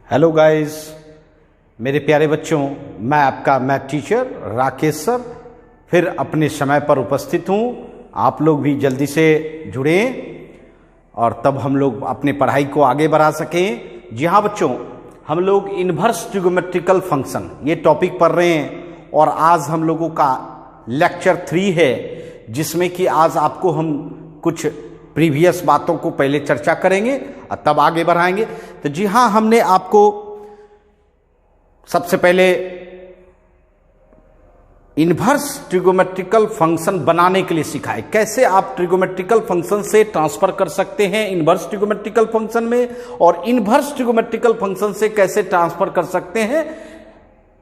Hello guys, मेरे प्यारे बच्चों, मैं आपका मैथ टीचर राकेश सर फिर अपने समय पर उपस्थित हूँ। आप लोग भी जल्दी से जुड़ें और तब हम लोग अपने पढ़ाई को आगे बढ़ा सकें। जी हाँ बच्चों, हम लोग इन्वर्स ट्रिगोमेट्रिकल फंक्शन ये टॉपिक पढ़ रहे हैं और आज हम लोगों का लेक्चर 3 है, जिसमें कि आज आपको हम कुछ प्रीवियस बातों को पहले चर्चा करेंगे और तब आगे बढ़ाएंगे। तो जी हाँ, हमने आपको सबसे पहले इन्वर्स ट्रिगोमेट्रिकल फंक्शन बनाने के लिए सिखाए, कैसे आप ट्रिगोमेट्रिकल फंक्शन से ट्रांसफर कर सकते हैं इन्वर्स ट्रिगोमेट्रिकल फंक्शन में, और इन्वर्स ट्रिगोमेट्रिकल फंक्शन से कैसे ट्रांसफर कर सकते हैं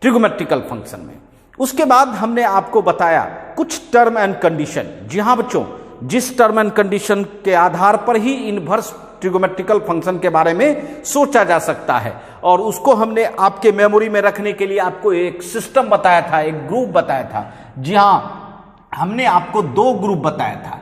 ट्रिगोमेट्रिकल फंक्शन में। उसके बाद हमने आपको बताया कुछ टर्म एंड कंडीशन। जी हाँ बच्चों, जिस टर्म एंड कंडीशन के आधार पर ही इन्वर्स ट्रिगोमेट्रिकल फंक्शन के बारे में सोचा जा सकता है, और उसको हमने आपके मेमोरी में रखने के लिए आपको एक सिस्टम बताया था, एक ग्रुप बताया था। जी हाँ, हमने आपको 2 ग्रुप बताया था,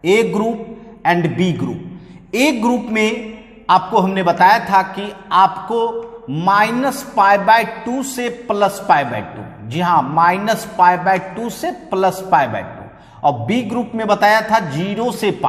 A group and B group. A group में आपको हमने बताया था कि आपको -π/2 से +π/2, जी हाँ, -π/2 से +π/2, और बी ग्रुप में बताया था 0 से π।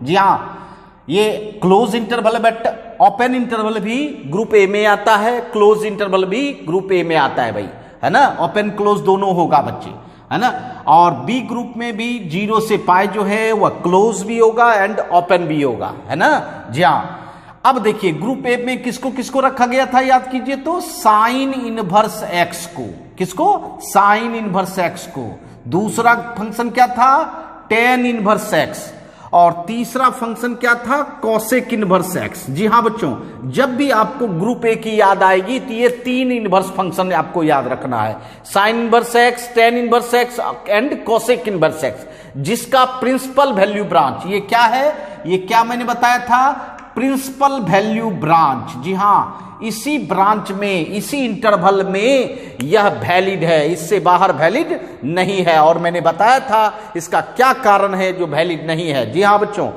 जी हाँ, ये close interval but open interval भी ग्रुप ए में आता है, क्लोज इंटरवल भी ग्रुप ए में आता है भाई, है ना। ओपन क्लोज दोनों होगा बच्चे, है ना। और बी ग्रुप में भी 0 से π जो है वह क्लोज भी होगा एंड ओपन भी होगा, है ना। जी हाँ, अब देखिए ग्रुप ए में किसको किसको रखा गया था, याद कीजिए तो साइन इनवर्स एक्स को, किसको, साइन इनवर्स एक्स को। दूसरा फंक्शन क्या था, टेन इनवर्स एक्स, और तीसरा फंक्शन क्या था, कोसेक इनवर्स एक्स। जी हाँ बच्चों, जब भी आपको ग्रुप ए की याद आएगी तो ये 3 इनवर्स फंक्शन आपको याद रखना है, sine inverse x, tan inverse x and cosec inverse x, जिसका प्रिंसिपल वैल्यू ब्रांच ये क्या है, ये क्या मैंने बताया था, प्रिंसिपल वैल्यू ब्रांच। जी हाँ, इसी ब्रांच में, इसी इंटरवल में यह वैलिड है, इससे बाहर वैलिड नहीं है। और मैंने बताया था इसका क्या कारण है जो वैलिड नहीं है। जी हाँ बच्चों,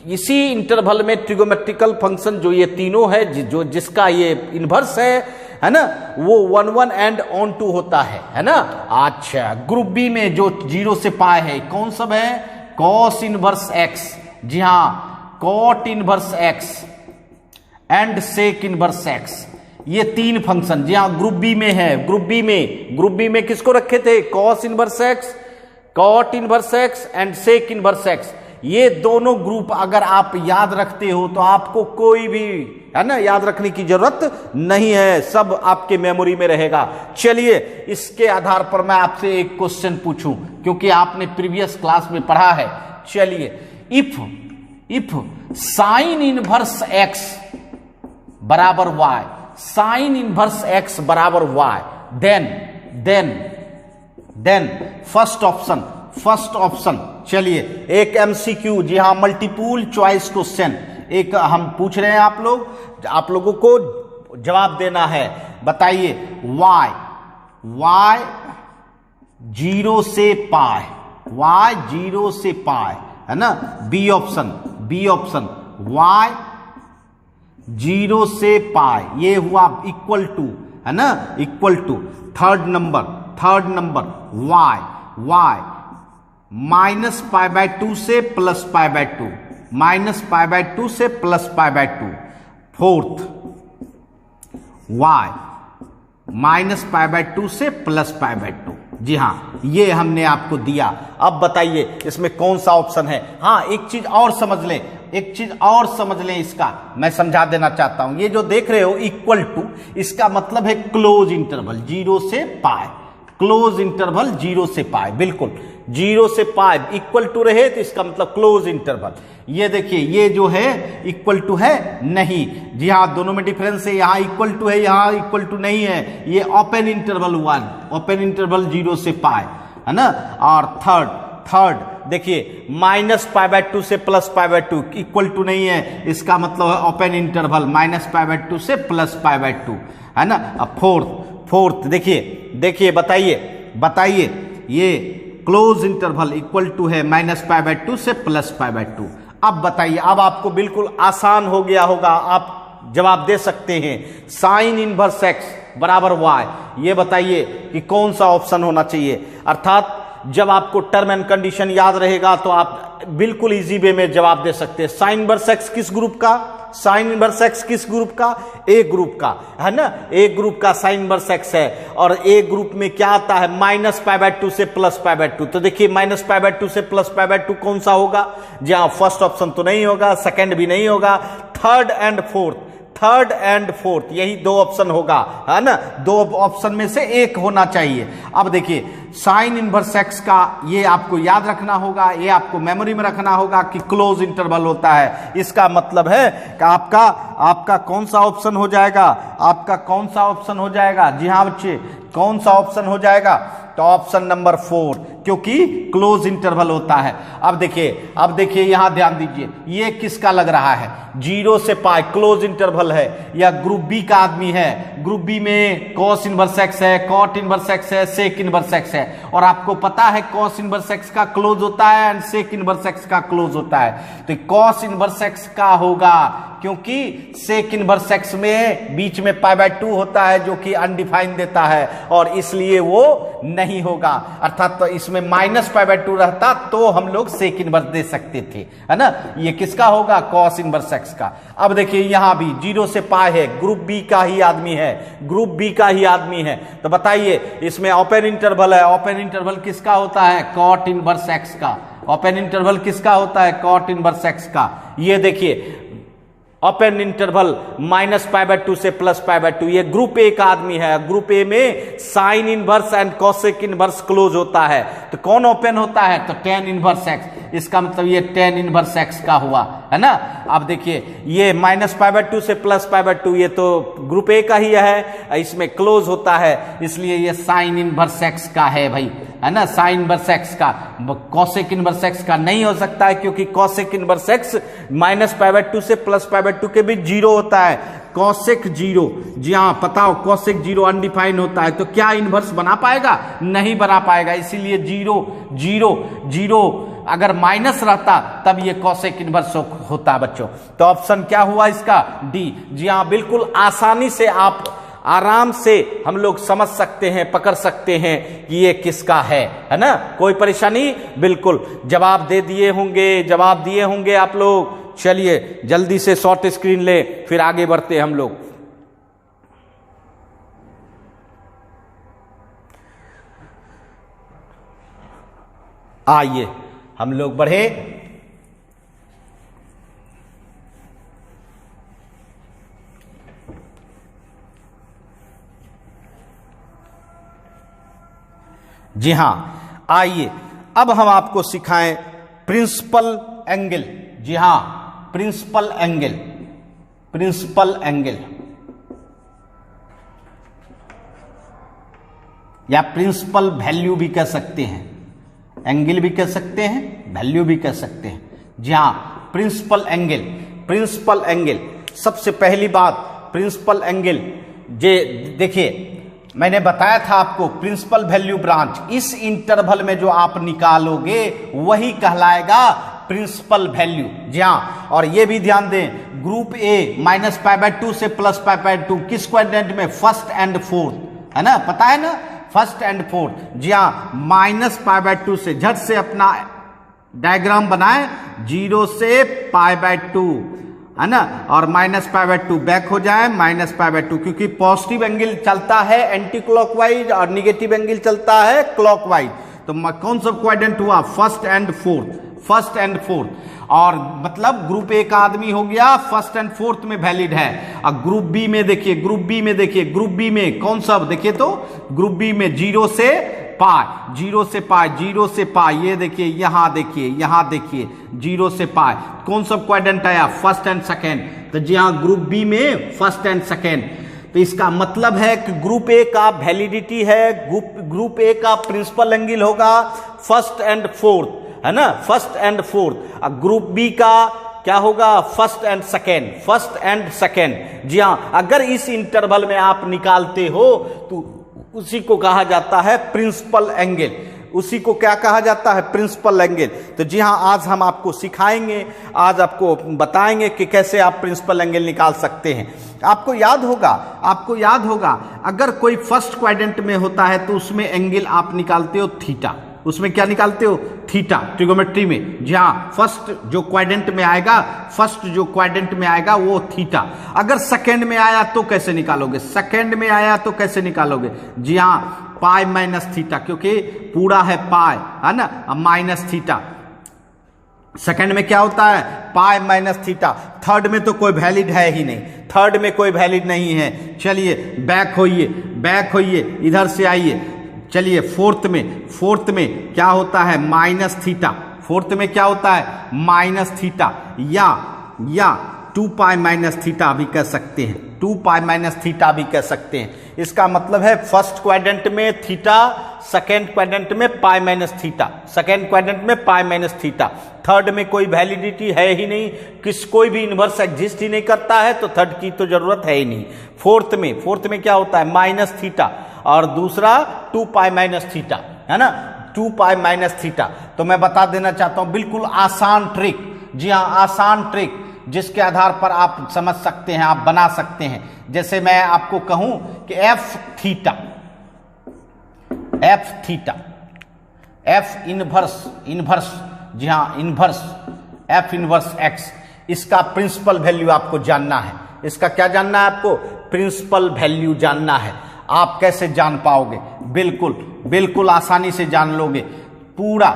इसी इंटरवल में ट्रिगोमेट्रिकल फंक्शन जो ये तीनों है, जो जिसका ये इन्वर्स है ना, वो 1 1 एंड ऑन 2 होता है ना। अच्छा, ग्रुप बी में जो 0 से π है कौन सब है, कॉस इनवर्स एक्स, जी हाँ, cot inverse x and sec inverse x, ये 3 फंक्शन जी हाँ ग्रुप बी में है। ग्रुप बी में किसको रखे थे, cos inverse x, cot inverse x and sec inverse x. ये दोनों ग्रुप अगर आप याद रखते हो तो आपको कोई भी, है ना, याद रखने की जरूरत नहीं है, सब आपके मेमोरी में रहेगा। चलिए, इसके आधार पर मैं आपसे एक क्वेश्चन पूछूं, क्योंकि आपने प्रीवियस क्लास में पढ़ा है। चलिए, इफ साइन इनवर्स एक्स बराबर वाई, साइन इनवर्स एक्स बराबर वाई, देन फर्स्ट ऑप्शन। चलिए, एक एमसीक्यू, जी हाँ, मल्टीपल चॉइस क्वेश्चन एक हम पूछ रहे हैं, आप लोगों को जवाब देना है। बताइए, y 0 से π, y 0 से π, है ना। बी ऑप्शन y 0 से π, ये हुआ इक्वल टू, है ना, equal to. Third number y -π/2 से +π/2, -π/2 से +π/2। फोर्थ y -π/2 से +π/2। जी हाँ, ये हमने आपको दिया। अब बताइए इसमें कौन सा ऑप्शन है। हाँ, एक चीज और समझ लें, इसका मैं समझा देना चाहता हूं। ये जो देख रहे हो इक्वल टू, इसका मतलब है क्लोज इंटरवल 0 से π, क्लोज इंटरवल 0 से π, बिल्कुल 0 से π इक्वल टू रहे तो इसका मतलब क्लोज इंटरवल। ये देखिए, ये जो है इक्वल टू है नहीं, जी हाँ, दोनों में डिफरेंस है, यहाँ इक्वल टू है, यहाँ इक्वल टू नहीं है। ये ओपन इंटरवल 1, ओपन इंटरवल 0 से π, है ना। और थर्ड देखिए, -π/2 से +π/2 इक्वल टू नहीं है, इसका मतलब है ओपन इंटरवल -π/2 से +π/2, है ना। अब फोर्थ देखिए, बताइए ये क्लोज इंटरवल इक्वल टू है -π/2 से +π/2। अब बताइए, अब आपको बिल्कुल आसान हो गया होगा, आप जवाब दे सकते हैं साइन इनवर्स एक्स बराबर वाई। ये बताइए कि कौन सा ऑप्शन होना चाहिए। अर्थात जब आपको टर्म एंड कंडीशन याद रहेगा तो आप बिल्कुल इजी वे में जवाब दे सकते हैं। साइन इनवर्स एक्स किस ग्रुप का, साइन इनवर्स एक्स किस ग्रुप का, ए ग्रुप का, है ना। ए ग्रुप का साइन इनवर्स एक्स है और ए ग्रुप में क्या आता है -π/2 से +π/2। तो देखिए -π/2 से +π/2 कौन सा होगा, जहां फर्स्ट ऑप्शन तो नहीं होगा, सेकंड भी नहीं होगा, थर्ड एंड फोर्थ यही दो ऑप्शन होगा, है ना। दो ऑप्शन में से एक होना चाहिए। अब देखिए साइन इनवर्स एक्स का ये आपको याद रखना होगा, ये आपको मेमोरी में रखना होगा कि क्लोज इंटरवल होता है। इसका मतलब है कि आपका कौन सा ऑप्शन हो जाएगा, आपका कौन सा ऑप्शन हो जाएगा, जी हाँ बच्चे कौन सा ऑप्शन हो जाएगा, तो ऑप्शन नंबर 4, क्योंकि क्लोज इंटरवल होता है। अब देखिए यहां ध्यान दीजिए, ये किसका लग रहा है, 0 से पाई क्लोज इंटरवल है, या ग्रुप बी का आदमी है। ग्रुप बी में कॉस इनवर्स एक्स है, कॉट इनवर्स एक्स है, सेक इनवर्स एक्स है। और आपको पता है कॉस इनवर्स एक्स का क्लोज होता है एंड सेक इनवर्स एक्स का क्लोज होता है। तो कॉस इनवर्स एक्स का होगा, क्योंकि सेक इनवर्स एक्स में बीच में π/2 होता है जो कि अनडिफाइंड देता है, और इसलिए वो नहीं होगा। अर्थात तो इसमें -π/2 रहता तो हम लोग सेक इनवर्स दे सकते थे, है ना। ये किसका होगा, कॉस इनवर्स एक्स का। अब देखिए यहां भी 0 से पाई है, ग्रुप बी का ही आदमी है, ग्रुप बी का ही आदमी है। तो बताइए इसमें ओपन इंटरवल है, ओपन इंटरवल किसका होता है, कॉट इनवर्स एक्स का। ओपन इंटरवल किसका होता है, कॉट इनवर्स एक्स का। ये देखिए ओपन इंटरवल -π/2 से +π/2, ये ग्रुप ए का आदमी है। ग्रुप ए में sine inverse and cosec inverse close होता है, तो कौन ओपन होता है, तो tan इनवर्स एक्स। इसका मतलब ये tan इनवर्स एक्स का हुआ, है ना। अब देखिए ये -π/2 से +π/2 ये तो ग्रुप ए का ही है, इसमें क्लोज होता है, इसलिए ये साइन इनवर्स एक्स का है भाई, है ना। साइन इनवर्स एक्स का, कोसेक इनवर्स एक्स का नहीं हो सकता है, क्योंकि कोसेक इनवर्स एक्स -π/2 से +π/2 के बीच 0 होता है। कोसेक 0, जी हाँ पता हो कोसेक 0 अनडिफाइंड होता है, तो क्या इनवर्स बना पाएगा, नहीं बना पाएगा। इसीलिए 0 अगर माइनस रहता तब ये कोसेक इनवर्स होता बच्चों। तो ऑप्शन क्या हुआ इसका, डी। जी हाँ बिल्कुल आसानी से आप आराम से हम लोग समझ सकते हैं, पकड़ सकते हैं कि ये किसका है ना। कोई परेशानी, बिल्कुल जवाब दिए होंगे आप लोग। चलिए जल्दी से शॉर्ट स्क्रीन ले, फिर आगे बढ़ते हम लोग। आइए हम लोग बढ़े। जी हां, आइए अब हम आपको सिखाएं प्रिंसिपल एंगल। जी हां, प्रिंसिपल एंगल या प्रिंसिपल वैल्यू भी कह सकते हैं, एंगल भी कह सकते हैं, वैल्यू भी कह सकते हैं। जी हां, प्रिंसिपल एंगल। सबसे पहली बात प्रिंसिपल एंगल, जे देखिए मैंने बताया था आपको प्रिंसिपल वैल्यू ब्रांच, इस इंटरवल में जो आप निकालोगे वही कहलाएगा प्रिंसिपल वैल्यू। जी हाँ, और ये भी ध्यान दें ग्रुप ए -π/2 से +π/2 किस क्वाड्रेंट में, फर्स्ट एंड फोर्थ, है ना, पता है ना, फर्स्ट एंड फोर्थ। जी हाँ, -π/2 से झट से अपना डायग्राम बनाए, 0 से π/2, है ना, और -π/2 बैक हो जाए -π/2, क्योंकि पॉजिटिव एंगल चलता है एंटी क्लॉकवाइज और निगेटिव एंगल चलता है क्लॉकवाइज। तो कौन सा क्वाड्रेंट हुआ, फर्स्ट एंड फोर्थ। और मतलब ग्रुप ए का आदमी हो गया, फर्स्ट एंड फोर्थ में वैलिड है। और ग्रुप बी में देखिए, ग्रुप बी में कौन सा, देखिए तो ग्रुप बी में 0 से पाई, ये देखिए यहां देखिए 0 से पाई, कौन सा क्वाड्रेंट आया, फर्स्ट एंड सेकेंड। तो जी हाँ, ग्रुप बी में फर्स्ट एंड सेकेंड। तो इसका मतलब है कि ग्रुप ए का वैलिडिटी है, ग्रुप ए का प्रिंसिपल एंगल होगा फर्स्ट एंड फोर्थ, है ना, first and fourth. Group B का क्या होगा, फर्स्ट एंड सेकेंड। जी हाँ, अगर इस इंटरवल में आप निकालते हो तो उसी को कहा जाता है प्रिंसिपल एंगल। उसी को क्या कहा जाता है, प्रिंसिपल एंगल। तो जी हाँ, आज हम आपको सिखाएंगे, आज आपको बताएंगे कि कैसे आप प्रिंसिपल एंगल निकाल सकते हैं। आपको याद होगा अगर कोई फर्स्ट क्वाड्रेंट में होता है तो उसमें एंगल आप निकालते हो थीटा। उसमें क्या निकालते हो, थीटा, ट्रिगोमेट्री में। जी हाँ, फर्स्ट जो क्वाड्रेंट में आएगा वो थीटा। अगर सेकंड में आया तो कैसे निकालोगे, जी हाँ, पाई माइनस थीटा, क्योंकि पूरा है पाई, है ना, माइनस थीटा। सेकंड में क्या होता है, पाई माइनस थीटा। थर्ड में तो कोई वैलिड है ही नहीं, चलिए बैक होइए, इधर से आइए। चलिए फोर्थ में क्या होता है, माइनस थीटा, या 2 पाई माइनस थीटा भी कह सकते हैं, इसका मतलब है फर्स्ट क्वाड्रेंट में थीटा, सेकेंड क्वाड्रेंट में पाई माइनस थीटा, थर्ड में कोई वैलिडिटी है ही नहीं, कोई भी इनवर्स एग्जिस्ट ही नहीं करता है, तो थर्ड की तो जरूरत है ही नहीं। फोर्थ में क्या होता है, माइनस थीटा, और दूसरा 2 पाई माइनस थीटा, है ना, 2 पाई माइनस थीटा। तो मैं बता देना चाहता हूं, बिल्कुल आसान ट्रिक, जी हाँ, आसान ट्रिक, जिसके आधार पर आप समझ सकते हैं, आप बना सकते हैं। जैसे मैं आपको कहूं कि एफ इनवर्स, जी हाँ, एफ इनवर्स एक्स, इसका प्रिंसिपल वैल्यू आपको जानना है। इसका क्या जानना है आपको, प्रिंसिपल वैल्यू जानना है। आप कैसे जान पाओगे, बिल्कुल आसानी से जान लोगे। पूरा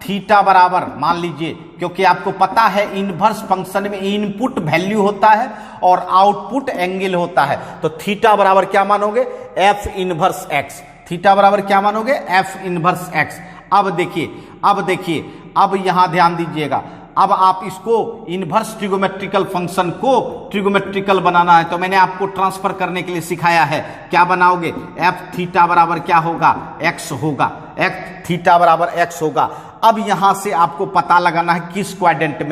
थीटा बराबर मान लीजिए, क्योंकि आपको पता है इनवर्स फंक्शन में इनपुट वैल्यू होता है और आउटपुट एंगल होता है, तो थीटा बराबर क्या मानोगे, एफ इनवर्स एक्स। अब देखिए, अब यहां ध्यान दीजिएगा। अब आप इसको इनवर्स ट्रिगोमेट्रिकल फंक्शन को ट्रिगोमेट्रिकल बनाना है, तो मैंने आपको ट्रांसफर करने के लिए सिखाया है। क्या बनाओगे, एफ थीटा बराबर क्या होगा, एक्स होगा, एफ थीटा बराबर एक्स होगा। अब यहां से आपको पता लगाना है किस क्वाड्रेंट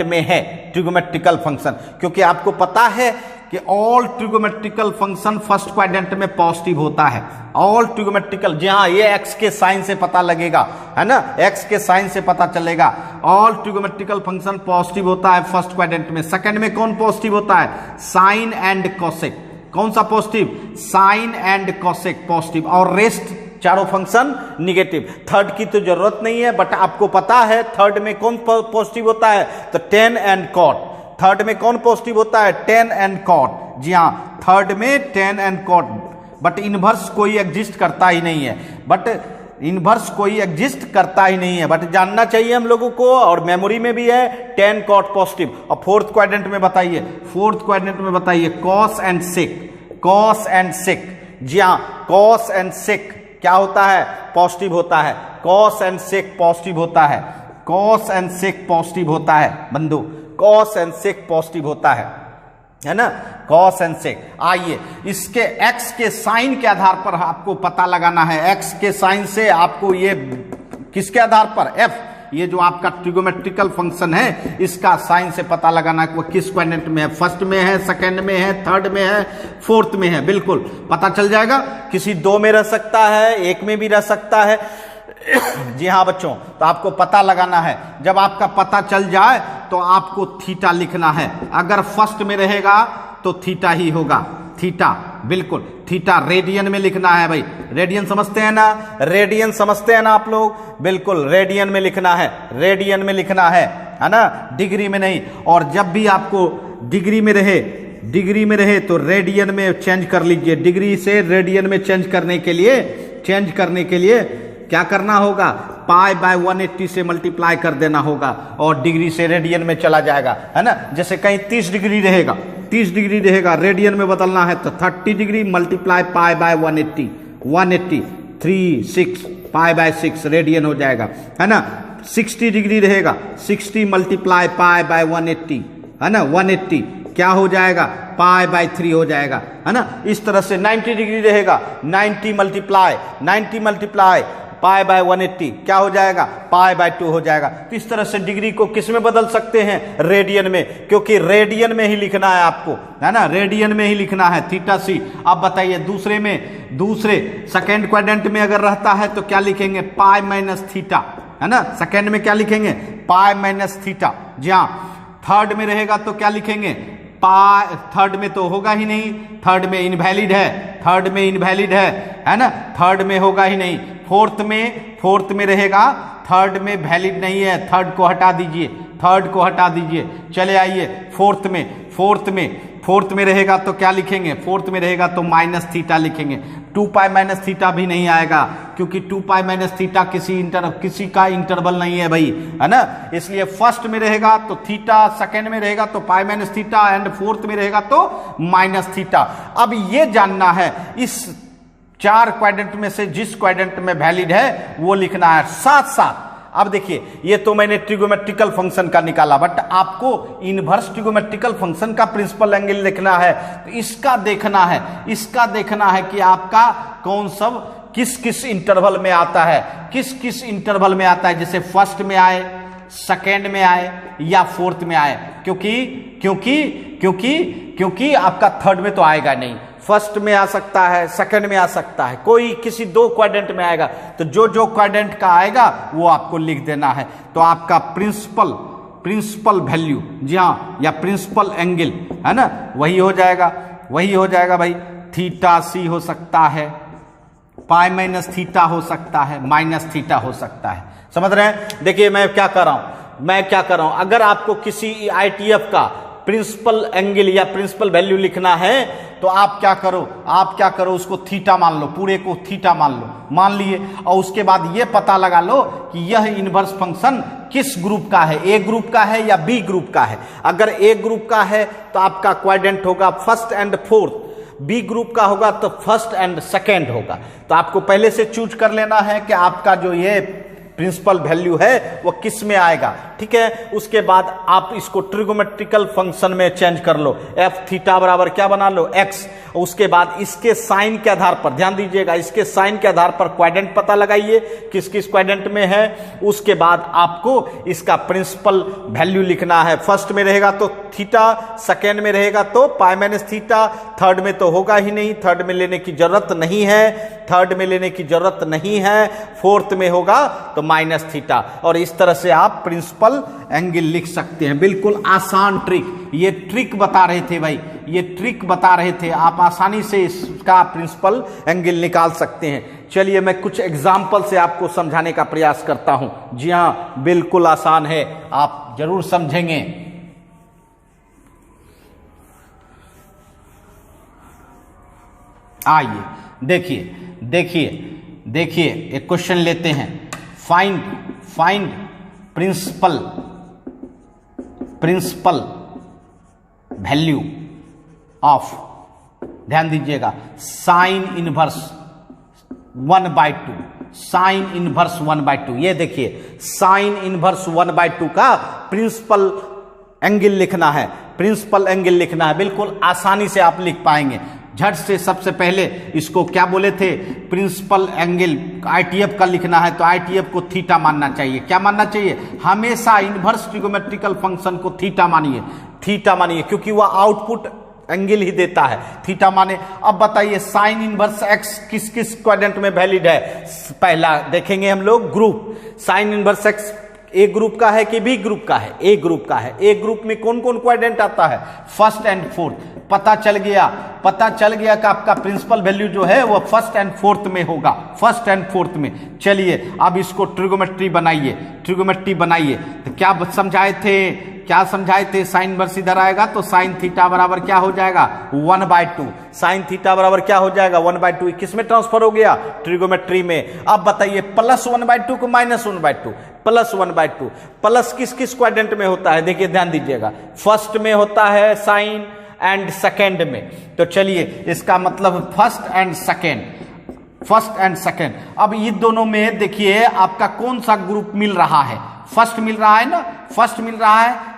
में है ट्रिगोमेट्रिकल फंक्शन, क्योंकि आपको पता है कि ऑल ट्रिगोमेट्रिकल फंक्शन फर्स्ट क्वाड्रेंट में पॉजिटिव होता है। ऑल ट्रिगोमेट्रिकल, जी हाँ, ये एक्स के साइन से पता लगेगा, है ना, एक्स के साइन से पता चलेगा। ऑल ट्रिगोमेट्रिकल फंक्शन पॉजिटिव होता है फर्स्ट क्वाड्रेंट में। सेकंड में कौन पॉजिटिव होता है, साइन एंड कोसेक। कौन सा positive, sine and cosec positive, और रेस्ट चारों फंक्शन निगेटिव। थर्ड की तो जरूरत नहीं है, बट आपको पता है थर्ड में कौन पॉजिटिव होता है, तो टेन एंड कॉट। थर्ड में कौन पॉजिटिव होता है, टेन एंड कॉट, जी हाँ, थर्ड में tan and cot. But inverse कोई एग्जिस्ट करता ही नहीं है, बट जानना चाहिए हम लोगों को, और मेमोरी में भी है, टेन कॉट पॉजिटिव। और फोर्थ क्वाड्रेंट में बताइए, कॉस एंड सेक, जी हाँ, कॉस एंड सेक क्या होता है, पॉजिटिव होता है। कॉस एंड सेक पॉजिटिव होता है बंधु, कॉस एंड सेक पॉजिटिव होता है ना, कॉस एंड सेक। आइए, इसके एक्स के साइन के आधार पर आपको पता लगाना है। एक्स के साइन से आपको ये किसके आधार पर, एफ, ये जो आपका ट्रिगोमेट्रिकल फंक्शन है, इसका साइन से पता लगाना है वो किस क्वाड्रेंट में है, फर्स्ट में है, सेकंड में है, थर्ड में है, फोर्थ में है। बिल्कुल पता चल जाएगा, किसी दो में रह सकता है, एक में भी रह सकता है। जी हाँ बच्चों, तो आपको पता लगाना है। जब आपका पता चल जाए तो आपको थीटा लिखना है। अगर फर्स्ट में रहेगा तो थीटा ही होगा, थीटा, बिल्कुल थीटा रेडियन में लिखना है भाई। रेडियन समझते हैं ना, आप लोग, बिल्कुल रेडियन में लिखना है ना, डिग्री में नहीं। और जब भी आपको डिग्री में रहे तो रेडियन में चेंज कर लीजिए। डिग्री से रेडियन में चेंज करने के लिए क्या करना होगा, पाई बाय 180 से मल्टीप्लाई कर देना होगा और डिग्री से रेडियन में चला जाएगा, है ना। जैसे कहीं 30 डिग्री रहेगा, रेडियन में बदलना है तो 30 degree multiply pi by 180 36 pi by 6 radian हो जाएगा, है ना। 60 डिग्री रहेगा, 60 मल्टीप्लाई पाई बाय 180, है ना, 180 क्या हो जाएगा, पाई बाय 3 हो जाएगा, है ना। इस तरह से 90 डिग्री रहेगा, 90 मल्टीप्लाई पाई बाय 180 क्या हो जाएगा, पाई बाय 2 हो जाएगा। तो इस तरह से डिग्री को किस में बदल सकते हैं, रेडियन में, क्योंकि रेडियन में ही लिखना है आपको, है ना, रेडियन में ही लिखना है थीटा सी। अब बताइए दूसरे सेकेंड क्वाड्रेंट में अगर रहता है तो क्या लिखेंगे, पाई माइनस थीटा, है ना, सेकेंड में क्या लिखेंगे, पाई माइनस थीटा। जी हाँ, थर्ड में रहेगा तो क्या लिखेंगे, पाई, थर्ड में तो होगा ही नहीं, थर्ड में इनवैलिड है ना, थर्ड में होगा ही नहीं। फोर्थ में रहेगा, थर्ड में वैलिड नहीं है, थर्ड को हटा दीजिए। चले आइए फोर्थ में रहेगा तो क्या लिखेंगे, फोर्थ में रहेगा तो माइनस थीटा लिखेंगे। 2 पाई माइनस थीटा भी नहीं आएगा, क्योंकि 2 पाई माइनस थीटा किसी का इंटरवल नहीं है भाई, है ना, इसलिए फर्स्ट में रहेगा तो थीटा, सेकेंड में रहेगा तो pi minus theta, and fourth में रहेगा तो माइनस थीटा। अब ये जानना है इस 4 क्वाड्रेंट में से जिस क्वाड्रेंट में वैलिड है वो लिखना है। साथ अब देखिए, ये तो मैंने ट्रिगोमेट्रिकल फंक्शन का निकाला, बट आपको इनवर्स ट्रिगोमेट्रिकल फंक्शन का प्रिंसिपल एंगल लिखना है। तो इसका देखना है कि आपका कौन सब किस इंटरवल में आता है, किस इंटरवल में आता है, जैसे फर्स्ट में आए, सेकेंड में आए या फोर्थ में आए, क्योंकि आपका थर्ड में तो आएगा नहीं, फर्स्ट में आ सकता है, सेकंड में आ सकता है, कोई किसी 2 क्वाड्रेंट में आएगा। तो जो क्वाड्रेंट का आएगा वो आपको लिख देना है। तो आपका प्रिंसिपल वैल्यू, जी हाँ, या प्रिंसिपल एंगल, है ना, वही हो जाएगा भाई। थीटा सी हो सकता है, पाई माइनस थीटा हो सकता है, माइनस थीटा हो सकता है। समझ रहे हैं? देखिए मैं क्या कर रहा हूं, अगर आपको किसी ITF का प्रिंसिपल एंगल या प्रिंसिपल वैल्यू लिखना है तो आप क्या करो, उसको थीटा मान लो, पूरे को थीटा मान लिए, और उसके बाद ये पता लगा लो कि यह इनवर्स फंक्शन किस ग्रुप का है, ए ग्रुप का है या बी ग्रुप का है। अगर ए ग्रुप का है तो आपका क्वाड्रेंट होगा first and fourth, B group का होगा तो फर्स्ट एंड सेकेंड होगा। तो आपको पहले से चूज कर लेना है कि आपका जो ये प्रिंसिपल वैल्यू है वो किस में आएगा, ठीक है। उसके बाद आप इसको ट्रिगोमेट्रिकल फंक्शन में चेंज कर लो, एफ थीटा बराबर क्या बना लो, एक्स। उसके बाद इसके साइन के आधार पर, ध्यान दीजिएगा, इसके साइन के आधार पर क्वाड्रेंट पता लगाइए किस क्वाड्रेंट में है। उसके बाद आपको इसका प्रिंसिपल वैल्यू लिखना है। फर्स्ट में रहेगा तो थीटा, सेकेंड में रहेगा तो पाई माइनस थीटा, थर्ड में तो होगा ही नहीं, थर्ड में लेने की जरूरत नहीं है, फोर्थ में होगा तो माइनस थीटा। और इस तरह से आप प्रिंसिपल एंगल लिख सकते हैं। बिल्कुल आसान ट्रिक, ये ट्रिक बता रहे थे, आप आसानी से इसका प्रिंसिपल एंगल निकाल सकते हैं। चलिए मैं कुछ एग्जाम्पल से आपको समझाने का प्रयास करता हूं। जी हां, बिल्कुल आसान है, आप जरूर समझेंगे। आइए देखिए एक क्वेश्चन लेते हैं। फाइंड प्रिंसिपल वैल्यू ऑफ, ध्यान दीजिएगा, साइन इनवर्स 1/2, साइन इनवर्स 1/2। ये देखिए, साइन इनवर्स 1/2 का प्रिंसिपल एंगल लिखना है, बिल्कुल आसानी से आप लिख पाएंगे। झट से सबसे पहले इसको क्या बोले थे, प्रिंसिपल एंगल ITF का लिखना है तो ITF को थीटा मानना चाहिए। क्या मानना चाहिए? हमेशा इनवर्स ट्रिगोमेट्रिकल फंक्शन को थीटा मानिए, क्योंकि वह आउटपुट एंगल ही देता है, थीटा माने। अब बताइए साइन इनवर्स एक्स किस क्वाड्रेंट में वैलिड है? पहला देखेंगे हम लोग ग्रुप, साइन इनवर्स एक्स ए ग्रुप का है कि बी ग्रुप का है? ए ग्रुप का है। ए ग्रुप में कौन कौन क्वाड्रेंट आता है? First and fourth. पता चल गया कि आपका प्रिंसिपल वैल्यू जो है वो फर्स्ट एंड फोर्थ में होगा, फर्स्ट एंड फोर्थ में। चलिए अब इसको ट्रिगोमेट्री बनाइए। तो क्या समझाए थे, साइन इनवर्स इधर आएगा तो साइन थीटा बराबर क्या हो जाएगा, 1/2। साइन थीटा बराबर क्या हो जाएगा, 1/2। किस में ट्रांसफर हो गया? ट्रिगोमेट्री में। अब बताइए प्लस 1/2 को माइनस 1/2, प्लस 1/2 प्लस किस क्वाड्रेंट में होता है? देखिए ध्यान दीजिएगा, फर्स्ट में होता है साइन एंड सेकेंड में। तो चलिए इसका मतलब फर्स्ट एंड सेकेंड। अब ये दोनों में देखिए आपका कौन सा ग्रुप मिल रहा है? फर्स्ट मिल रहा है ना,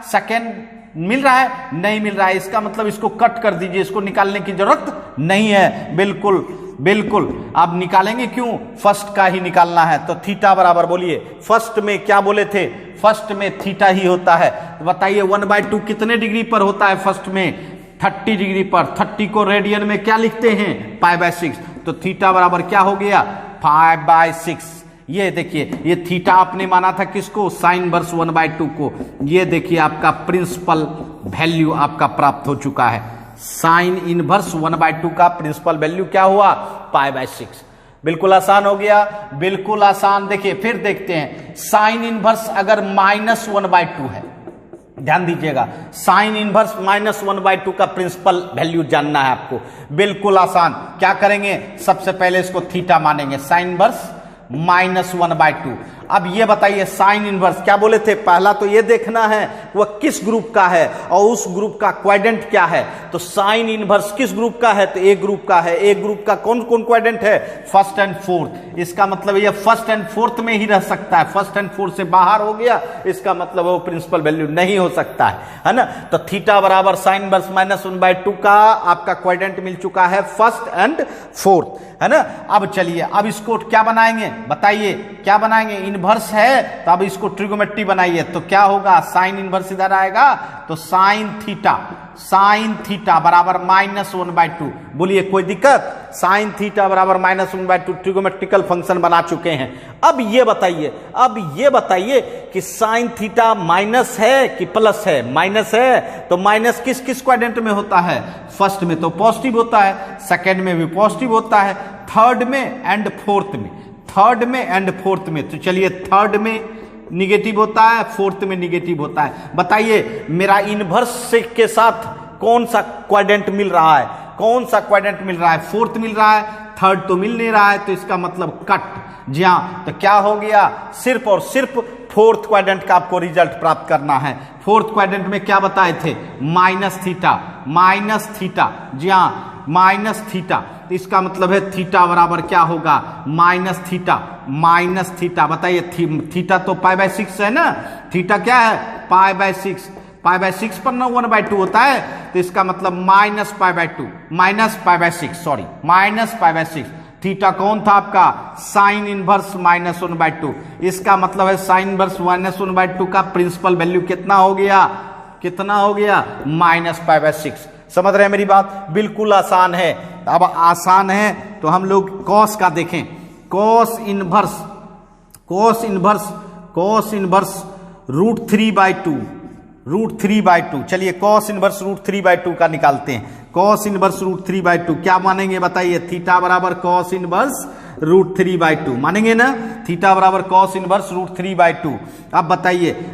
सेकेंड मिल रहा है, नहीं मिल रहा है। इसका मतलब इसको कट कर दीजिए, इसको निकालने की जरूरत नहीं है। बिल्कुल बिल्कुल। अब निकालेंगे क्यों, फर्स्ट का ही निकालना है। तो थीटा बराबर बोलिए, फर्स्ट में क्या बोले थे, फर्स्ट में थीटा ही होता है। तो बताइए 1/2 कितने डिग्री पर होता है फर्स्ट में, 30 डिग्री पर। 30 को रेडियन में क्या लिखते हैं, π/6। तो थीटा बराबर क्या हो गया, 5/6। ये देखिए, ये थीटा आपने माना था किसको, साइन इनवर्स 1/2 को। ये देखिए आपका प्रिंसिपल वैल्यू आपका प्राप्त हो चुका है। साइन इनवर्स 1/2 का प्रिंसिपल वैल्यू क्या हुआ, π/6। बिल्कुल आसान हो गया, बिल्कुल आसान। देखिए फिर देखते हैं, साइन इनवर्स अगर -1/2 है, ध्यान दीजिएगा, साइन इनवर्स -1/2 का प्रिंसिपल वैल्यू जानना है आपको। बिल्कुल आसान, क्या करेंगे, सबसे पहले इसको थीटा मानेंगे, साइन इनवर्स -1/2। अब ये बताइए साइन इनवर्स क्या बोले थे, पहला तो ये देखना है वह किस ग्रुप का है और उस ग्रुप का क्वाड्रेंट क्या है। तो साइन इनवर्स किस ग्रुप का है, तो ए ग्रुप का है। ए ग्रुप का कौन कौन क्वाड्रेंट है, फर्स्ट एंड फोर्थ। इसका मतलब ये फर्स्ट एंड फोर्थ में ही रह सकता है, फर्स्ट एंड फोर्थ से बाहर हो गया, इसका मतलब वो प्रिंसिपल वैल्यू नहीं हो सकता है ना। तो थीटा बराबर साइन इनवर्स -1/2 का आपका क्वाड्रेंट मिल चुका है, फर्स्ट एंड फोर्थ, है ना। अब चलिए, अब इसको क्या बनाएंगे, बताइए क्या बनाएंगे, इनवर्स है तो अब इसको ट्रिगोमेट्री बनाइए। तो क्या होगा, साइन इनवर्स इधर आएगा तो साइन थीटा बराबर -1/2। बोलिए कोई दिक्कत, साइन थीटा बराबर -1/2 ट्रिगोमेट्रिकल फंक्शन बना चुके हैं। अब ये बताइए कि साइन थीटा माइनस है कि प्लस है, माइनस है तो माइनस किस किस क्वाड्रेंट में होता है, फर्स्ट में तो पॉजिटिव होता है, सेकंड में भी पॉजिटिव होता है, थर्ड में एंड फोर्थ में। तो चलिए थर्ड में निगेटिव होता है, फोर्थ में निगेटिव होता है। बताइए मेरा इनवर्स के साथ कौन सा क्वाड्रेंट मिल रहा है, फोर्थ मिल रहा है, थर्ड तो मिल नहीं रहा है, तो इसका मतलब कट। जी हाँ, तो क्या हो गया, सिर्फ और सिर्फ फोर्थ क्वाड्रेंट का आपको रिजल्ट प्राप्त करना है। फोर्थ क्वाड्रेंट में क्या बताए थे, माइनस थीटा। जी हाँ, माइनस थीटा। तो इसका मतलब है थीटा बराबर क्या होगा, माइनस थीटा। बताइए थीटा तो π/6 है ना, थीटा क्या है, π/6 पर ना 1/2 होता है, तो इसका मतलब -π/6। थीटा कौन था आपका, साइन इनवर्स -1/2। इसका मतलब है साइन इनवर्स -1/2 का प्रिंसिपल वैल्यू कितना हो गया, -π/6। समझ रहे हैं मेरी बात, बिल्कुल आसान है। अब आसान है तो हम लोग कॉस का देखें, कॉस इनवर्स √3/2। चलिए कॉस इनवर्स √3/2 का निकालते हैं। कॉस इनवर्स √3/2 क्या मानेंगे, बताइए, थीटा बराबर कॉस इनवर्स √3/2 मानेंगे ना, थीटा बराबर कॉस इनवर्स √3/2। अब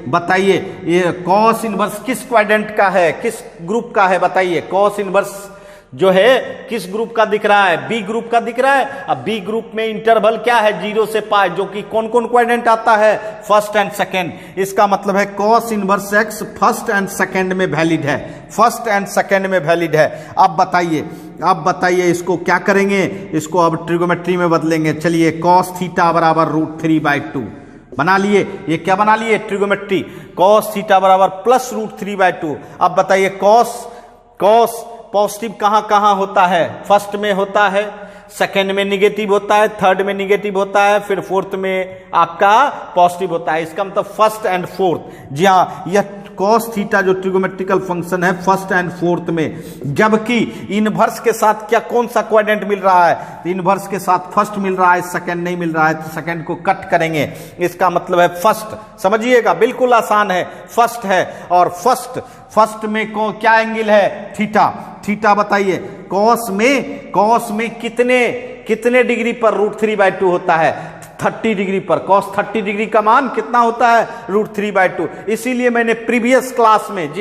बताइए ये कॉस इनवर्स किस क्वाड्रेंट का है, किस ग्रुप का है, बताइए। कॉस इनवर्स जो है किस ग्रुप का दिख रहा है, बी ग्रुप का दिख रहा है। अब बी ग्रुप में इंटरवल क्या है, 0 से π, जो कि कौन कौन क्वाड्रेंट आता है, फर्स्ट एंड सेकंड। इसका मतलब है cos inverse x first and second में वैलिड है, अब बताइए इसको क्या करेंगे, इसको अब ट्रिगोमेट्री में बदलेंगे। चलिए कॉस थीटा बराबर √3/2 बना लिए, ये क्या बना लिए, ट्रिगोमेट्री। कॉस थीटा बराबर प्लस √3/2। अब बताइए कॉस पॉजिटिव कहां होता है, फर्स्ट में होता है, सेकंड में निगेटिव होता है, थर्ड में निगेटिव होता है, फिर फोर्थ में आपका पॉजिटिव होता है। इसका मतलब फर्स्ट एंड फोर्थ। जी हाँ, यह कॉस थीटा जो ट्रिगोमेट्रिकल फंक्शन है फर्स्ट एंड फोर्थ में, जबकि इनवर्स के साथ क्या कौन सा क्वाड्रेंट मिल रहा है, तो इनवर्स के साथ फर्स्ट मिल रहा है, सेकंड नहीं मिल रहा है, तो सेकंड को कट करेंगे। इसका मतलब है फर्स्ट, समझिएगा बिल्कुल आसान है, फर्स्ट है। और फर्स्ट में क्या एंगल है, थीटा बताइए। कॉस में कितने डिग्री पर √3/2 होता है, 30 डिग्री पर। कॉस 30 डिग्री का मान कितना होता है, √3/2। इसीलिए मैंने प्रीवियस क्लास में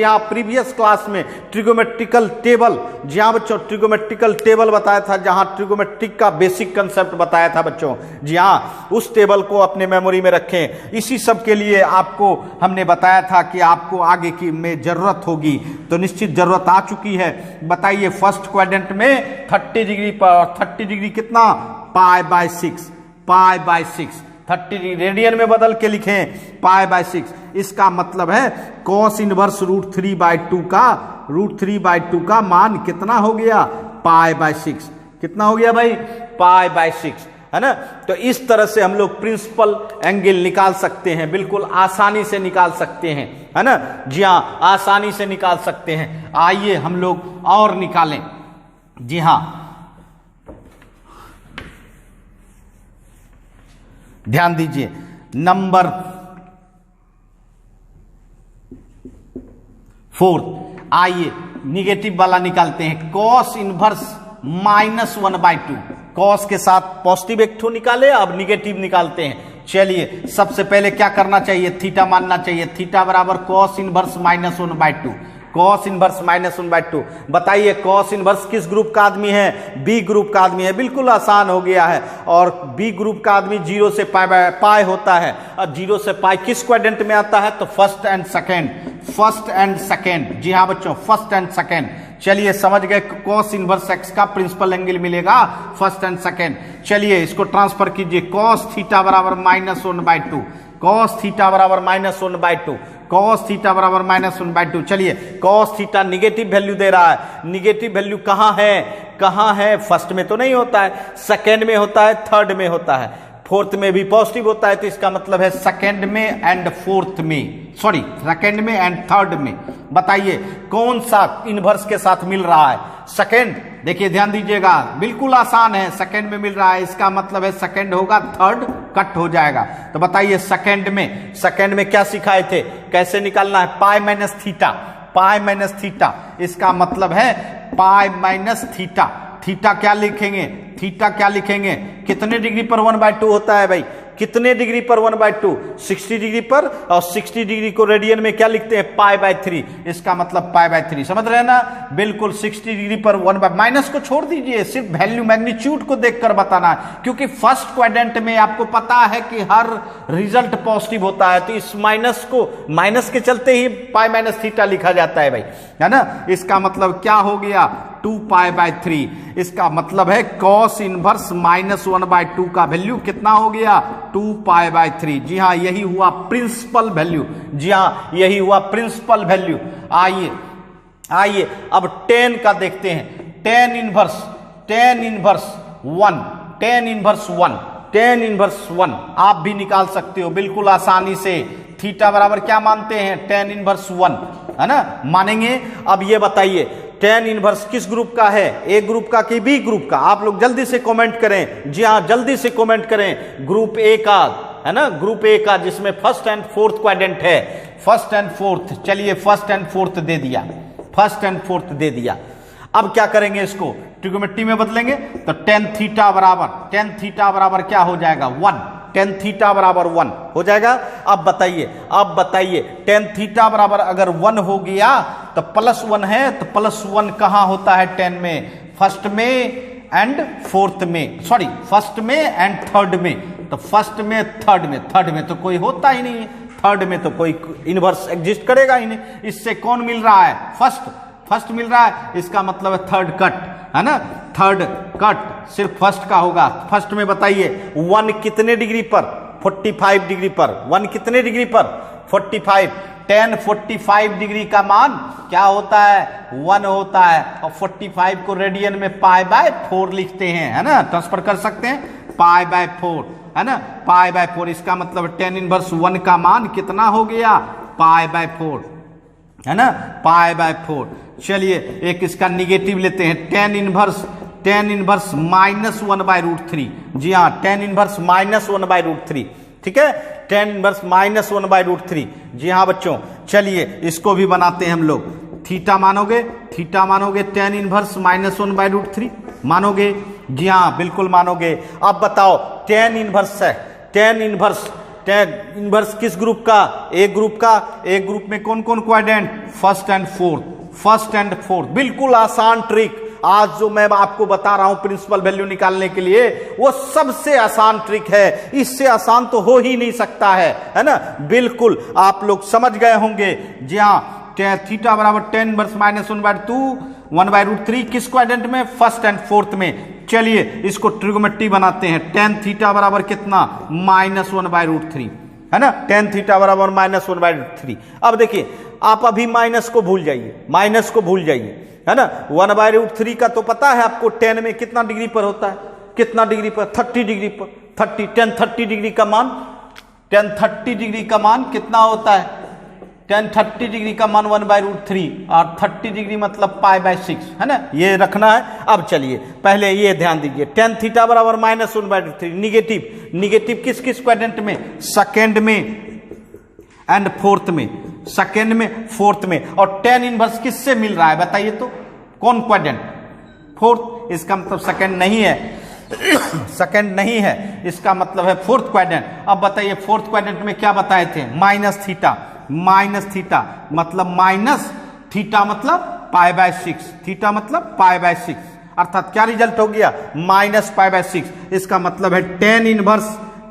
ट्रिगोमेट्रिकल टेबल, जी हाँ बच्चों, ट्रिगोमेट्रिकल टेबल बताया था, जहां ट्रिगोमेट्रिक का बेसिक कंसेप्ट बताया था बच्चों। जी हाँ, उस टेबल को अपने मेमोरी में रखें। इसी सब के लिए आपको हमने बताया था कि आपको आगे की में जरूरत होगी, तो निश्चित जरूरत आ चुकी है। बताइए फर्स्ट क्वाड्रेंट में 30 डिग्री पर, 30 डिग्री कितना, π/6। 30 डिग्री रेडियन में बदल के लिखें, π/6। इसका मतलब है कॉस इनवर्स √3/2 का मान कितना हो गया, π/6। कितना हो गया भाई, π/6, है ना। तो इस तरह से हम लोग प्रिंसिपल एंगल निकाल सकते हैं, बिल्कुल आसानी से निकाल सकते हैं, है ना। जी हाँ, आसानी से निकाल सकते हैं। आइए हम लोग और निकालें। जी हाँ, ध्यान दीजिए, नंबर 4, आइए निगेटिव वाला निकालते हैं। कॉस इनवर्स -1/2, कॉस के साथ पॉजिटिव एक ठो निकाले, अब निगेटिव निकालते हैं। चलिए सबसे पहले क्या करना चाहिए, थीटा मानना चाहिए। थीटा बराबर कॉस इनवर्स -1/2, कॉस इनवर्स -1/2। बताइए कॉस इनवर्स किस ग्रुप का आदमी है, बी ग्रुप का आदमी है। बिल्कुल आसान हो गया है। और बी ग्रुप का आदमी 0 से पाई होता है, और 0 से पाई किस क्वाड्रेंट में आता है, तो first and second, first and second. जी हाँ बच्चों, फर्स्ट एंड सेकेंड। चलिए समझ गए, कॉस इनवर्स एक्स का प्रिंसिपल एंगल मिलेगा फर्स्ट एंड सेकेंड। चलिए इसको ट्रांसफर कीजिए, कॉस थीटा बराबर -1/2, कॉस थीटा बराबर -1/2, कॉस थीटा बराबर -1/2। चलिए कॉस थीटा निगेटिव वैल्यू दे रहा है, निगेटिव वैल्यू कहां है, कहां है, फर्स्ट में तो नहीं होता है, सेकेंड में होता है, थर्ड में होता है, फोर्थ में भी पॉजिटिव होता है। तो इसका मतलब है सेकेंड में एंड फोर्थ में, सॉरी सेकेंड में एंड थर्ड में। बताइए कौन सा इनवर्स के साथ मिल रहा है, सेकेंड। देखिए ध्यान दीजिएगा, बिल्कुल आसान है, सेकेंड में मिल रहा है, इसका मतलब है सेकेंड होगा, थर्ड कट हो जाएगा। तो बताइए सेकेंड में क्या सिखाए थे, कैसे निकालना है, pi minus theta, pi minus theta. इसका मतलब है पाई माइनस थीटा। थीटा क्या लिखेंगे, थीटा क्या लिखेंगे, कितने डिग्री पर 1/2 होता है भाई, कितने डिग्री पर 1/2, 60 डिग्री पर। और 60 डिग्री को रेडियन में क्या लिखते हैं, π/3। इसका मतलब π/3, समझ रहे हैं ना। बिल्कुल 60 डिग्री पर 1/, माइनस को छोड़ दीजिए, सिर्फ वैल्यू मैग्नीट्यूड को देखकर बताना है, क्योंकि फर्स्ट क्वाड्रेंट में आपको पता है कि हर रिजल्ट पॉजिटिव होता है। तो इस माइनस को, माइनस के चलते ही π-θ लिखा जाता है भाई, है ना। इसका मतलब क्या हो गया, 2π/3। इसका मतलब है कॉस इनवर्स -1/2 का वैल्यू कितना हो गया, 2π/3। जी हाँ, यही हुआ प्रिंसिपल वैल्यू। जी हाँ, यही हुआ प्रिंसिपल वैल्यू। आइए आइए अब tan का देखते हैं। tan इनवर्स 1, tan इनवर्स 1 आप भी निकाल सकते हो बिल्कुल आसानी से। थीटा बराबर क्या मानते हैं, tan इनवर्स 1, है ना, मानेंगे। अब ये बताइए tan इनवर्स किस ग्रुप का है, ए ग्रुप का कि बी ग्रुप का, आप लोग जल्दी से कमेंट करें। जी हाँ, जल्दी से कमेंट करें। ग्रुप ए का, है ना, ग्रुप ए का, जिसमें फर्स्ट एंड फोर्थ क्वाड्रेंट है, फर्स्ट एंड फोर्थ। चलिए फर्स्ट एंड फोर्थ दे दिया, फर्स्ट एंड फोर्थ दे दिया। अब क्या करेंगे, इसको ट्रिग्नोमेट्री में बदलेंगे। तो tan थीटा बराबर क्या हो जाएगा, 1, tan थीटा बराबर 1 हो जाएगा। अब बताइए tan थीटा बराबर अगर 1 हो गया तो +1 है, तो +1 कहां होता है tan में, फर्स्ट में एंड फोर्थ में, सॉरी फर्स्ट में एंड थर्ड में। तो फर्स्ट में, थर्ड में तो कोई होता ही नहीं है, थर्ड में तो कोई इनवर्स एग्जिस्ट करेगा ही नहीं। इससे कौन मिल रहा है, फर्स्ट मिल रहा है, इसका मतलब है थर्ड कट, है ना, थर्ड कट सिर्फ फर्स्ट का होगा। फर्स्ट में बताइए 1 कितने डिग्री पर, 45 डिग्री पर, 1 कितने डिग्री पर, 45। tan 45 डिग्री का मान क्या होता है, 1 होता है। और 45 को रेडियन में π/4 लिखते हैं, है ना, ट्रांसफर कर सकते हैं, π/4, है ना, π/4। इसका मतलब tan इनवर्स 1 का मान कितना हो गया, π/4, है ना, π/4। चलिए एक इसका निगेटिव लेते हैं, tan इनवर्स -1/√3। जी हाँ, tan इनवर्स -1/√3, ठीक है, tan इनवर्स -1/√3। जी हाँ बच्चों, चलिए इसको भी बनाते हैं हम लोग। थीटा मानोगे tan इनवर्स -1/√3 मानोगे, जी हाँ बिल्कुल मानोगे। अब बताओ tan इनवर्स है, tan इनवर्स किस ग्रुप का, ए ग्रुप का। ए ग्रुप में कौन कौन क्वाड्रेंट, फर्स्ट एंड फोर्थ। बिल्कुल आसान ट्रिक, आज जो मैं आपको बता रहा हूं प्रिंसिपल वैल्यू निकालने के लिए, वो सबसे आसान ट्रिक है, इससे आसान तो हो ही नहीं सकता है ना। बिल्कुल आप लोग समझ गए होंगे। जी हाँ, थीटा बराबर tan इनवर्स -1/√3 किस क्वाड्रेंट में, फर्स्ट एंड फोर्थ में। चलिए इसको ट्रिग्नोमेट्री बनाते हैं। tan थीटा बराबर कितना, -1/√3, है ना, tan थीटा बराबर -1/√3। अब देखिए आप अभी माइनस को भूल जाइए, है ना। 1/√3 का तो पता है आपको 10 में कितना डिग्री पर होता है, कितना डिग्री पर, 30 डिग्री पर, 10 30 डिग्री का मान, 10 30 डिग्री का मान कितना होता है, 10 30 डिग्री का मान 1/√3 और 30 डिग्री मतलब π/6, है ना, ये रखना है। अब चलिए पहले ये ध्यान दीजिए, tan थीटा बराबर -1/√3, निगेटिव, निगेटिव किस किस क्वाड्रेंट में, सेकेंड में एंड फोर्थ में, सेकेंड में फोर्थ में, और tan इनवर्स किससे मिल रहा है बताइए तो, कौन क्वाड्रेंट, फोर्थ, इसका मतलब सेकेंड नहीं है, सेकेंड नहीं है, इसका मतलब है फोर्थ क्वाड्रेंट। अब बताइए फोर्थ क्वाड्रेंट में क्या बताए थे, माइनस थीटा, माइनस थीटा मतलब माइनस, थीटा मतलब π/6, थीटा मतलब π/6, अर्थात क्या रिजल्ट हो गया, -π/6। इसका मतलब है tan इनवर्स,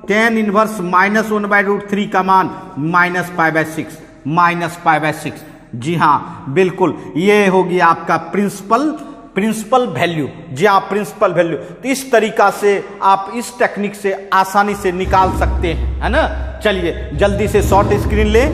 tan इनवर्स -1/√3 का मान -π/6, -π/6। जी हाँ बिल्कुल, ये हो गया आपका प्रिंसिपल वैल्यू। जी हाँ प्रिंसिपल वैल्यू। तो इस तरीका से आप इस टेक्निक से आसानी से निकाल सकते हैं, है ना। चलिए जल्दी से शॉर्ट स्क्रीन ले।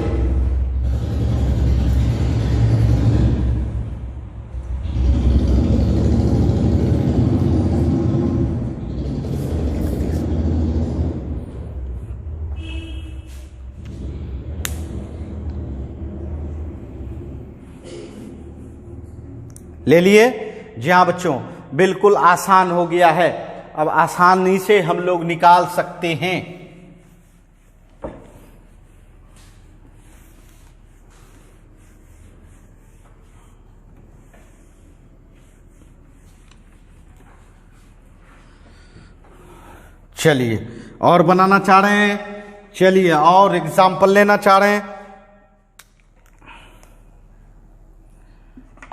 ले लिए। जी हाँ बच्चों, बिल्कुल आसान हो गया है, अब आसानी से हम लोग निकाल सकते हैं। चलिए और बनाना चाह रहे हैं, चलिए और एग्जाम्पल लेना चाह रहे हैं,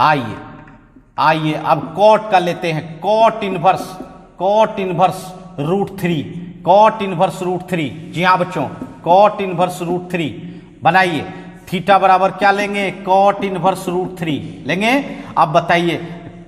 आइए आइए अब कॉट का लेते हैं, cot inverse, cot inverse √3, cot inverse √3। जी हाँ बच्चों, कॉट इनवर्स √3 बनाइए। थीटा बराबर क्या लेंगे, कॉट इनवर्स √3 लेंगे। अब बताइए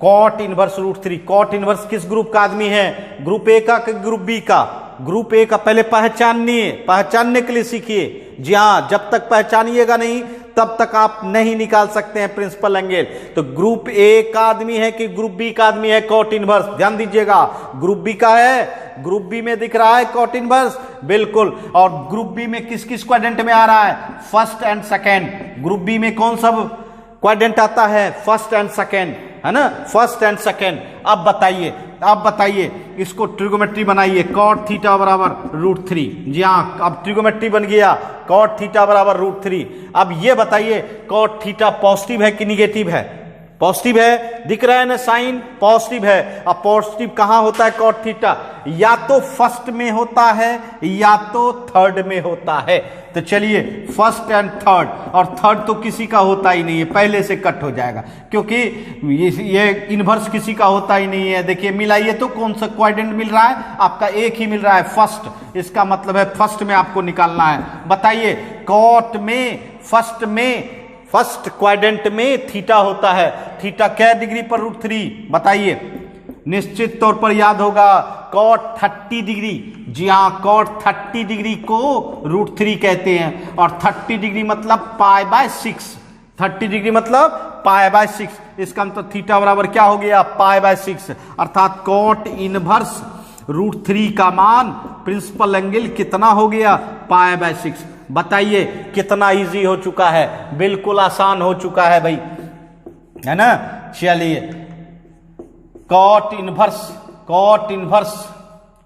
कॉट इनवर्स √3, कॉट इनवर्स किस ग्रुप का आदमी है, ग्रुप ए का ग्रुप बी का, ग्रुप ए का पहले पहचानिए, पहचानने के लिए सीखिए। जी हाँ, जब तक पहचानिएगा नहीं तब तक आप नहीं निकाल सकते हैं प्रिंसिपल एंगल। तो ग्रुप ए का आदमी है कि ग्रुप बी का आदमी है कॉट इनवर्स, ध्यान दीजिएगा, ग्रुप बी का है, ग्रुप बी में दिख रहा है कॉट इनवर्स, बिल्कुल। और ग्रुप बी में किस किस क्वाड्रेंट में आ रहा है, first and second. Group B में कौन सा क्वाड्रेंट आता है, फर्स्ट एंड सेकेंड, है ना, फर्स्ट एंड सेकेंड। अब बताइए, अब बताइए इसको ट्रिगोमेट्री बनाइए, कॉट थीटा बराबर √3। जी हाँ, अब ट्रिगोमेट्री बन गया, कॉट थीटा बराबर √3। अब ये बताइए कॉट थीटा पॉजिटिव है कि निगेटिव है, पॉजिटिव है, दिख रहा है ना साइन, पॉजिटिव है। अब पॉजिटिव कहां होता है कॉट थीटा, या तो फर्स्ट में होता है या तो थर्ड में होता है। तो चलिए फर्स्ट एंड थर्ड, और थर्ड तो किसी का होता ही नहीं है, पहले से कट हो जाएगा, क्योंकि ये इनवर्स किसी का होता ही नहीं है। देखिए मिलाइए तो कौन सा क्वाड्रेंट मिल रहा है, आपका एक ही मिल रहा है, फर्स्ट। इसका मतलब है फर्स्ट में आपको निकालना है। बताइए कॉट में, फर्स्ट क्वाड्रेंट में थीटा होता है, थीटा क्या डिग्री पर √3 बताइए, निश्चित तौर पर याद होगा कॉट 30 डिग्री। जी हाँ, कॉट 30 डिग्री को √3 कहते हैं, और 30 डिग्री मतलब π/6, 30 डिग्री मतलब π/6। इसका मतलब थीटा बराबर क्या हो गया, π/6, अर्थात कॉट इनवर्स √3 का मान प्रिंसिपल एंगल कितना हो गया, π/6। बताइए कितना इजी हो चुका है, बिल्कुल आसान हो चुका है भाई, है ना। चलिए cot inverse, cot inverse,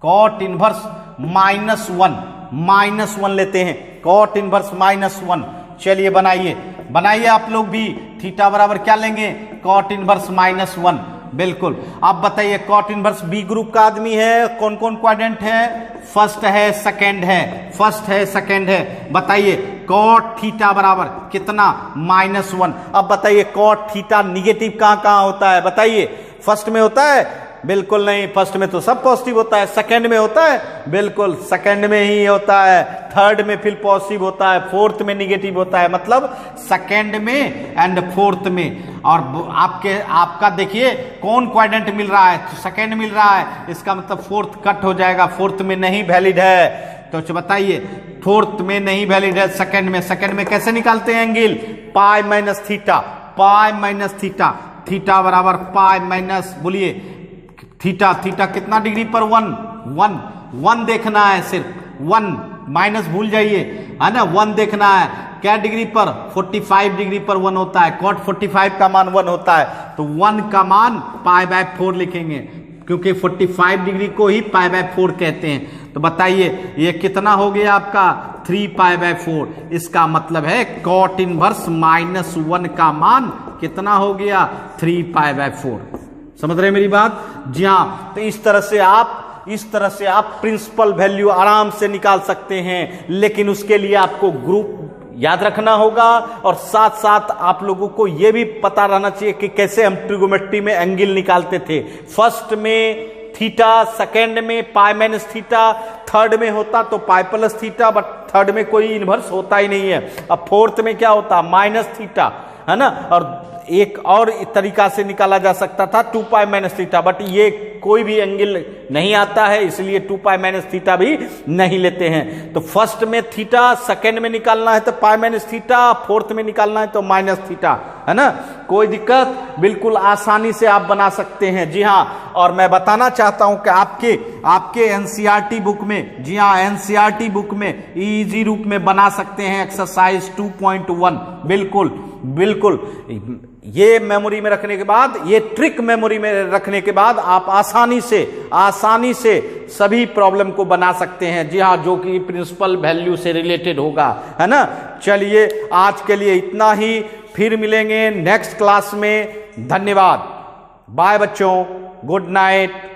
cot inverse -1 लेते हैं, कॉट इनवर्स -1। चलिए बनाइए, बनाइए आप लोग भी। थीटा बराबर क्या लेंगे, कॉट इनवर्स -1, बिल्कुल। अब बताइए कॉट इनवर्स बी ग्रुप का आदमी है, कौन कौन क्वाड्रेंट है, फर्स्ट है, सेकंड है, फर्स्ट है, सेकंड है। बताइए कॉट थीटा बराबर कितना, -1। अब बताइए कॉट थीटा निगेटिव कहां कहां होता है, बताइए, फर्स्ट में होता है, बिल्कुल नहीं, फर्स्ट में तो सब पॉजिटिव होता है। सेकंड में होता है, बिल्कुल सेकंड में ही होता है। थर्ड में फिर पॉजिटिव होता है, फोर्थ में निगेटिव होता है, मतलब सेकंड में एंड फोर्थ में। और आपका देखिए कौन क्वाड्रेंट मिल रहा है, तो सेकंड मिल रहा है, इसका मतलब फोर्थ कट हो जाएगा, फोर्थ में नहीं वैलिड है। तो बताइए फोर्थ में नहीं वैलिड है, सेकंड में, सेकंड में कैसे निकालते हैं एंगल, π - थीटा, π - थीटा थीटा बराबर पाई माइनस, बोलिए थीटा, थीटा कितना डिग्री पर, 1 देखना है, सिर्फ 1, माइनस भूल जाइए, है ना, 1 देखना है, क्या डिग्री पर, 45 डिग्री पर 1 होता है, cot 45 का मान 1 होता है, तो 1 का मान π/4 लिखेंगे, क्योंकि 45 डिग्री को ही π/4 कहते हैं। तो बताइए ये कितना हो गया आपका, 3π/4। इसका मतलब है cot इनवर्स -1 का मान कितना हो गया, 3π/4। समझ रहे हैं मेरी बात? जी हाँ, तो इस तरह से आप प्रिंसिपल वैल्यू आराम से निकाल सकते हैं, लेकिन उसके लिए आपको ग्रुप याद रखना होगा और साथ साथ आप लोगों को यह भी पता रहना चाहिए कि कैसे हम ट्रिगोमेट्री में एंगल निकालते थे। फर्स्ट में थीटा, सेकेंड में पाई माइनस थीटा, थर्ड में होता तो pi plus theta, but third में कोई इनवर्स होता ही नहीं है। अब फोर्थ में क्या होता, माइनस थीटा, है ना, और एक और तरीका से निकाला जा सकता था 2 पाई माइनस थीटा, बट ये कोई भी एंगल नहीं आता है, इसलिए 2 पाई माइनस थीटा भी नहीं लेते हैं। तो फर्स्ट में थीटा, सेकंड में निकालना है तो पाई माइनस थीटा, फोर्थ में निकालना है तो माइनस थीटा, है ना, कोई दिक्कत, बिल्कुल आसानी से आप बना सकते हैं। जी हाँ, और मैं बताना चाहता हूं कि आपके एनसीईआरटी बुक में, जी हाँ एनसीईआरटी बुक में इजी रूप में बना सकते हैं एक्सरसाइज 2.1, बिल्कुल ये मेमोरी में रखने के बाद, ये ट्रिक मेमोरी में रखने के बाद आप आसानी से सभी प्रॉब्लम को बना सकते हैं। जी हाँ, जो कि प्रिंसिपल वैल्यू से रिलेटेड होगा, है ना। चलिए आज के लिए इतना ही, फिर मिलेंगे नेक्स्ट क्लास में। धन्यवाद, बाय बच्चों, गुड नाइट।